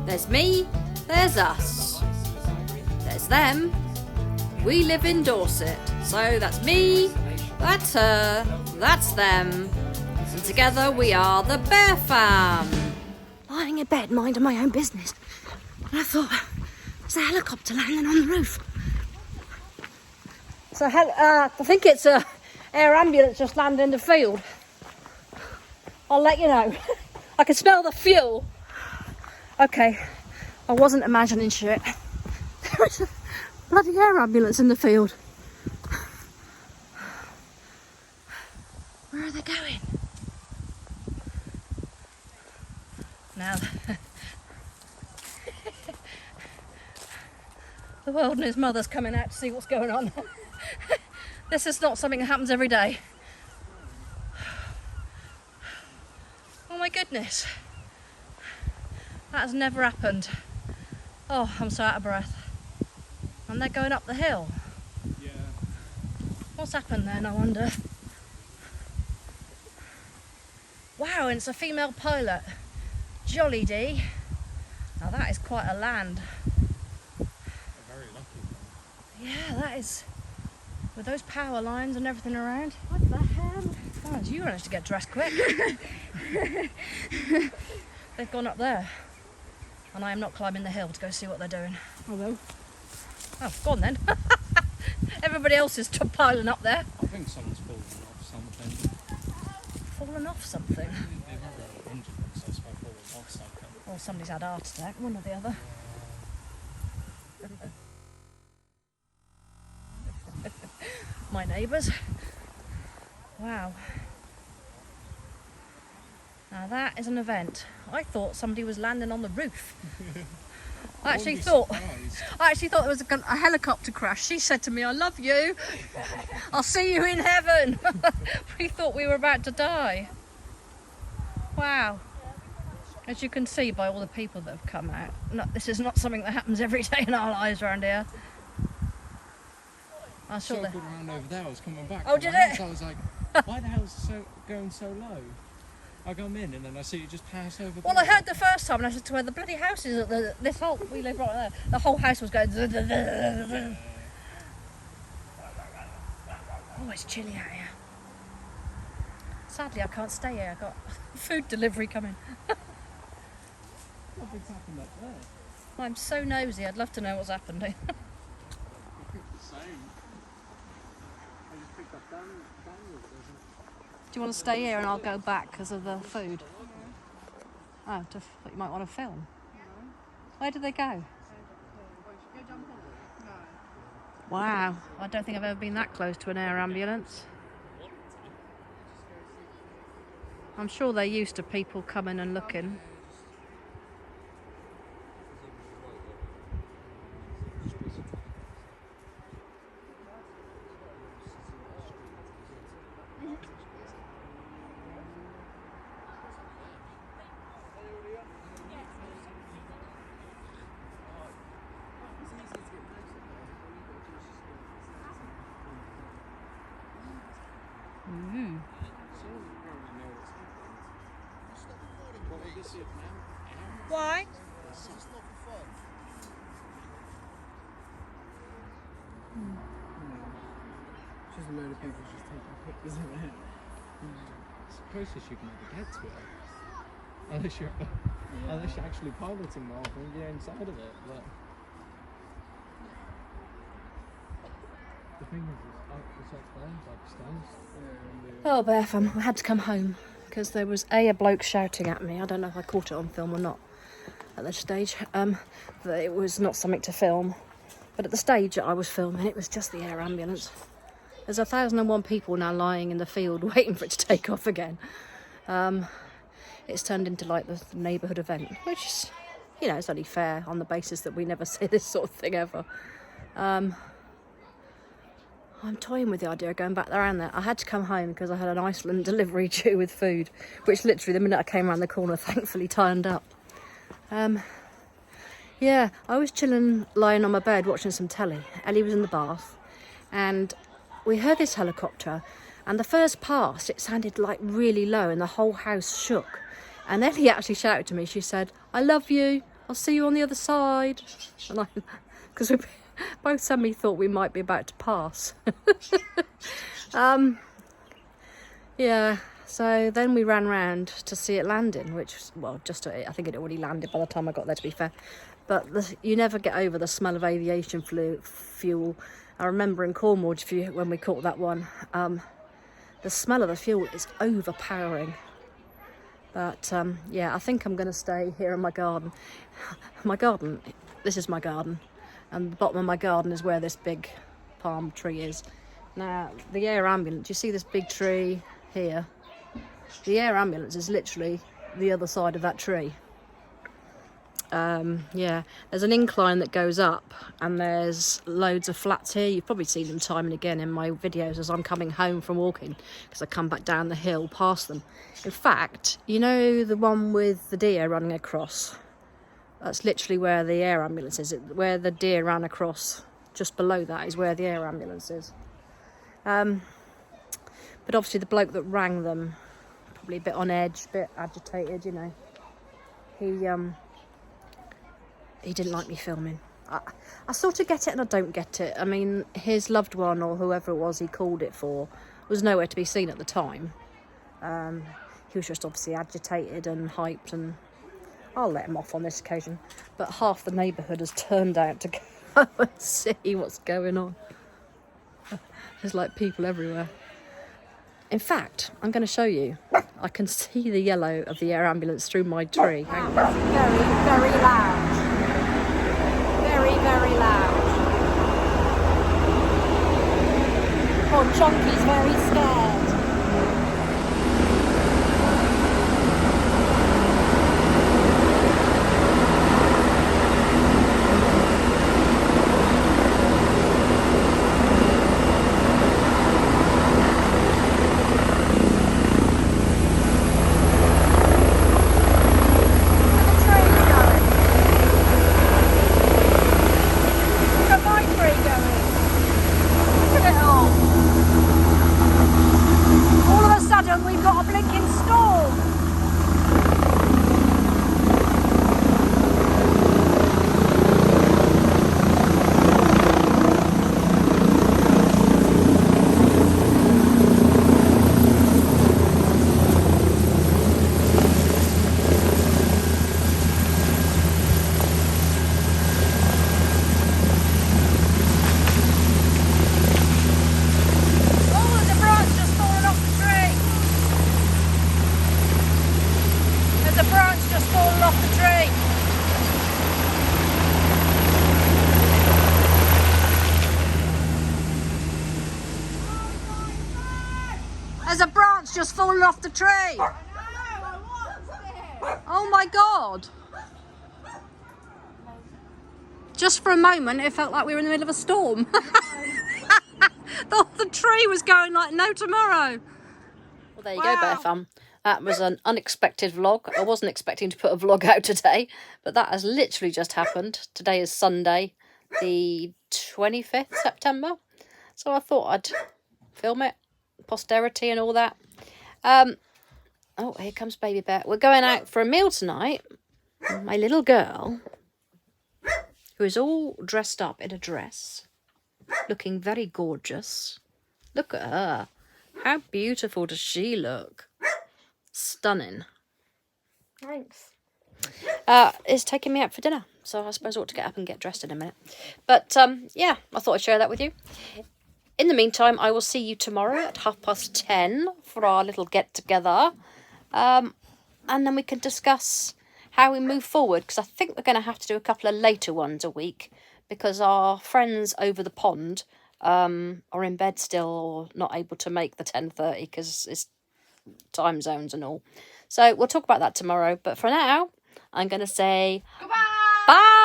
There's me, there's us. There's them. We live in Dorset. So that's me, that's her, that's them. And together we are the Bear Fam. Lying in bed, minding my own business. And I thought, there's a helicopter landing on the roof. So I think it's a air ambulance just landed in the field. I'll let you know. I can smell the fuel. Okay, I wasn't imagining shit. There is a bloody air ambulance in the field. Where are they going? Now, the world and his mother's coming out to see what's going on. This is not something that happens every day. Oh my goodness. That has never happened. Oh, I'm so out of breath. And they're going up the hill. Yeah. What's happened then, I wonder? Wow, and it's a female pilot. Jolly D. Now that is quite a land. They're very lucky. Yeah, that is. With those power lines and everything around. What the hell? Oh, you managed to get dressed quick. They've gone up there. And I am not climbing the hill to go see what they're doing. Hello. Oh, go on then. Everybody else is piling up there. I think someone's fallen off something. Fallen off something. They've had their injured themselves by falling off something. Or somebody's had a heart attack, one or the other. My neighbours. Wow. Now that is an event. I thought somebody was landing on the roof. I actually thought there was a helicopter crash. She said to me, "I love you. I'll see you in heaven." We thought we were about to die. Wow. As you can see by all the people that have come out, this is not something that happens every day in our lives around here. I saw So that. good around over there. I was coming back. Oh, from did my house, it? I was like, why the hell is it going so low? I come in and then I see it just pass over. Well, I heard the first time and I said to her, the bloody house is at this whole, we live right there, the whole house was going. Oh, it's chilly out here. Sadly, I can't stay here. I've got food delivery coming. Nothing's happened up there. I'm so nosy. I'd love to know what's happened. I think the same. I just picked up Daniel. Do you want to stay here and I'll go back because of the food? Oh, thought you might want to film. Where did they go? Wow, I don't think I've ever been that close to an air ambulance. I'm sure they're used to people coming and looking. Why? Just a load of people just taking pictures of it. It's the closest you can ever get to it. Unless you're actually piloting rather than you're inside of it. But the thing is, it's like flames upstairs. Oh, Bear Fam, I had to come home because there was a bloke shouting at me. I don't know if I caught it on film or not at the stage. That it was not something to film. But at the stage that I was filming, it was just the air ambulance. There's 1,001 people now lying in the field waiting for it to take off again. It's turned into like the neighbourhood event, which is, you know, it's only fair on the basis that we never see this sort of thing ever. I'm toying with the idea of going back around there. I had to come home because I had an Iceland delivery due with food, which literally the minute I came around the corner, thankfully turned up. Yeah, I was chilling, lying on my bed watching some telly. Ellie was in the bath, and we heard this helicopter. And the first pass, it sounded like really low, and the whole house shook. And Ellie actually shouted to me. She said, "I love you. I'll see you on the other side." And because we both suddenly thought we might be about to pass. Yeah. So then we ran round to see it landing, which, well, I think it already landed by the time I got there, to be fair. But you never get over the smell of aviation fuel. I remember in Cornwall, when we caught that one, the smell of the fuel is overpowering. But yeah, I think I'm going to stay here in my garden. My garden, this is my garden. And the bottom of my garden is where this big palm tree is. Now, the air ambulance, you see this big tree here? The air ambulance is literally the other side of that tree. Yeah, there's an incline that goes up and there's loads of flats here. You've probably seen them time and again in my videos as I'm coming home from walking, because I come back down the hill past them. In fact, you know the one with the deer running across? That's literally where the air ambulance is. Where the deer ran across, just below that is where the air ambulance is. But obviously the bloke that rang them, probably a bit on edge, a bit agitated, you know. He didn't like me filming. I sort of get it and I don't get it. I mean, his loved one, or whoever it was he called it for, was nowhere to be seen at the time. He was just obviously agitated and hyped, and I'll let him off on this occasion. But half the neighbourhood has turned out to go and see what's going on. There's like people everywhere. In fact, I'm going to show you. I can see the yellow of the air ambulance through my tree. Hang on. Very, very loud. Very, very loud. Poor Chunky's very scared. We've got a blinking storm. There's a branch just fallen off the tree. I know, I want it. Oh my God. Just for a moment, it felt like we were in the middle of a storm. The tree was going like no tomorrow. Well, there you go, Bear Fam. That was an unexpected vlog. I wasn't expecting to put a vlog out today, but that has literally just happened. Today is Sunday, the 25th September. So I thought I'd film it. Posterity and all that. Oh, here comes Baby Bear. We're going out for a meal tonight. My little girl, who is all dressed up in a dress, looking very gorgeous. Look at her. How beautiful does she look? Stunning. Thanks. Is taking me out for dinner, so I suppose I ought to get up and get dressed in a minute. But yeah, I thought I'd share that with you. In the meantime, I will see you tomorrow at 10:30 for our little get-together. And then we can discuss how we move forward, because I think we're going to have to do a couple of later ones a week, because our friends over the pond are in bed still, or not able to make the 10:30 because it's time zones and all. So we'll talk about that tomorrow. But for now, I'm going to say goodbye. Bye.